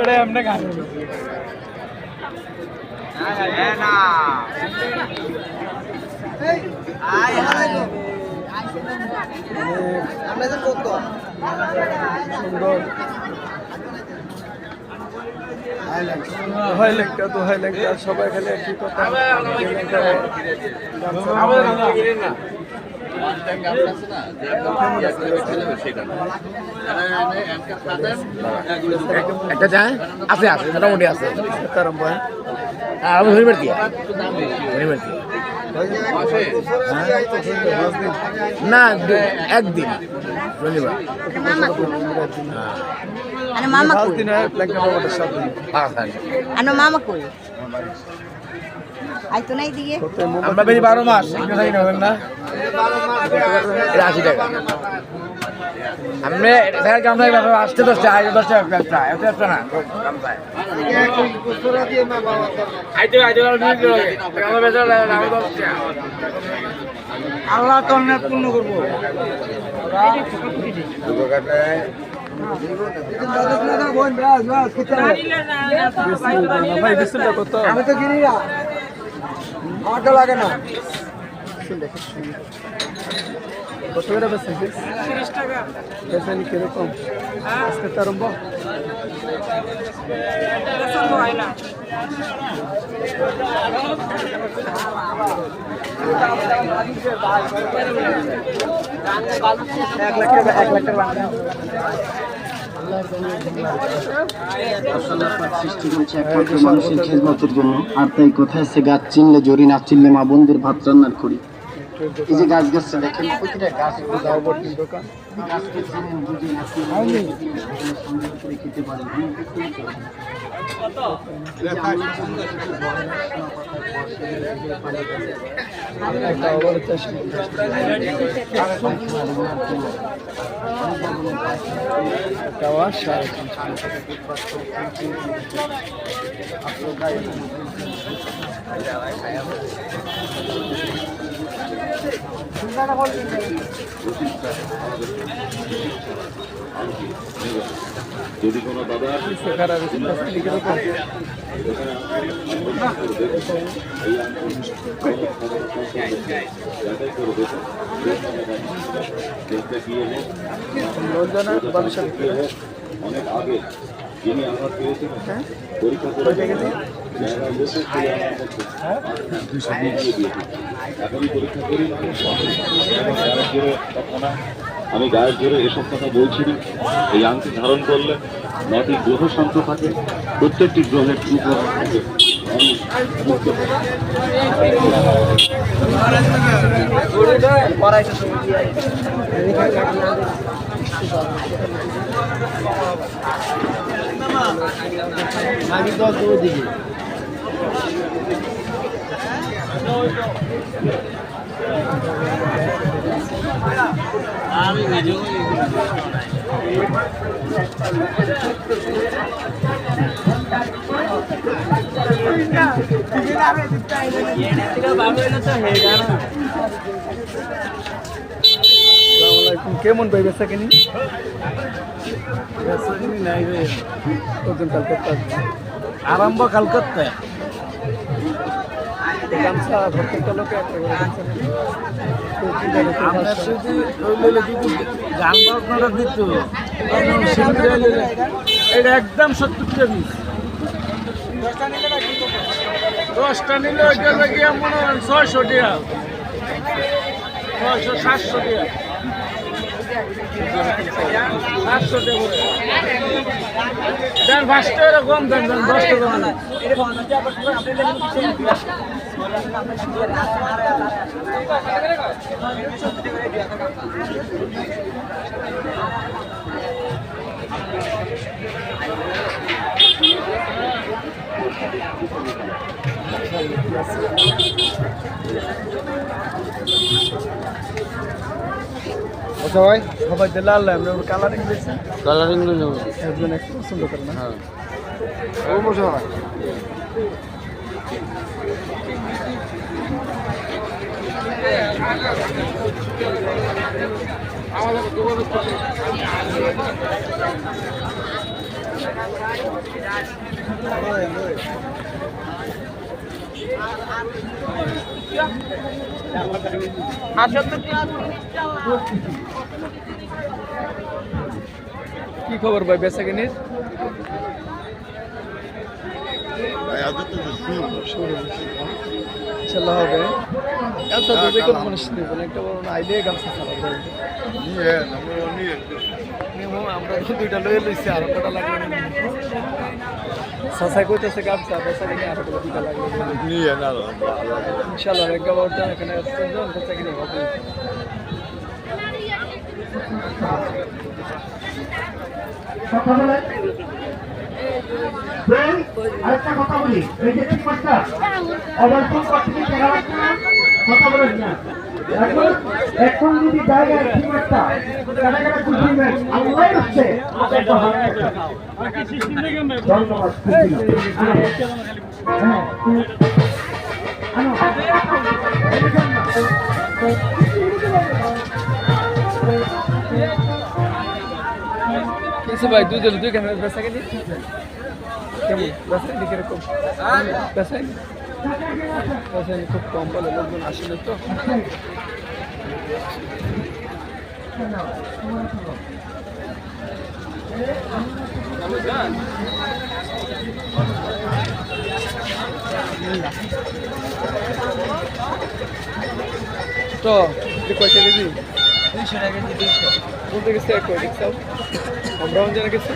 এটা এমনি গান সুন্দর দোহাই লেখা দোহাই লেখা সবাই খালি একই কথা একটা চা আছে আছে মোটামুটি আছে তারম ভাই আমি শনিবার দিয়ে শনিবার দিয়ে না একদিন শনিবার মামা পাঁচ দিন হয় প্ল্যান বাবাটার সাথে আনো মামা কই আই তো নাই দিকে আমরা বেশি 12 মাস একটু থাকি না বলেন না 80 টাকা আমি স্যার কাম থাকি আসতে 10 টাকা 10 টাকা ব্যবসা এত ব্যবসা না কাম চাই আইতে আমার বেচা আমি 10 টাকা আল্লাহ তো না পূর্ণ করবো আমি তো কিনি না আমার তো লাগে না কত করে বেচছেন 30 টাকা বেচেন কিরকম আজকে তো আরম্ভ এক লাখ টাকা সৃষ্টি করেছে একমাত্র মানুষের খেদমতের জন্য। আর তাই কোথায় সে গাছ চিনলে জরি, না চিনলে মা বোনদের ভাত রান্নার করি। এই যে গাছ গাছটা দেখেন, প্রতিটা গাছ গাছকে চিনেন বুঝে না সংগ্রহ করে খেতে পারেন। যদি কোনো দাদা অনেক আগে যিনি আঘাত পেয়েছিলেন পরীক্ষা করে এখনই পরীক্ষা করি আমি গায়ের জোরে এসব কথা বলছি না। এই আংটি ধারণ করলে 9টি গ্রহ শান্ত থাকে, প্রত্যেকটি গ্রহের উপহার থাকে। কেমন ভাই বেচা কিনি নাই আরম্ভ কালকাত্তায় গামছা প্রত্যেকটা লোকে একটা করে আমরা শুধু যদি গান বাজনাটা দিত এটা একদম 70 টাকা পিস 10টা নিলে ওইটা লাগিয়ে মনে হয় 600 টাকা 600 700 টাকা 700 টাকা দেন 5 টাকা কম দেন 10 টাকা সবাই সবাই লাল কালারিং দিয়েছে কালারিং নেব একজন একটু পছন্দ করে না হ্যাঁ ও মশাই কি খবর ভাই বেচা কিনির? ইনশাল্লাহ হবে। গামছা তো যে কোনো মানুষ নেবেন, একটা বড় না আইলে গামছা চালা যায়। আমরা তো দুইটা লয়ে লইছি, আর কটা লাগবে না। সাসাই কইতেছে গামছা বেচা কিনে আর কটা দুইটা লাগবে ইনশাল্লাহ। একটা বড় এখানে বেচা কিনে হবে। আরেকটা কথা বলি, এই যে ঠিক মাস্টার অবশ্যই করতে কথা বলেন না। এখন যদি জায়গায় ঠিক মাস্টার কাটাকাটা খুঁজবেন আল্লাহ হচ্ছে ধন্যবাদ। কিছু ভাই দুই ক্যামেরা বেচা কিনি কেমন বেচা কিনি কিরকম? বেচা কিনি খুব কম বলে, লোকজন আসলে তো। তো কয়টা কেজি? 200 টাকা কেজি। 200 বলতে গেছে এক কয় দেখছাও আমরাও জানা গেছে।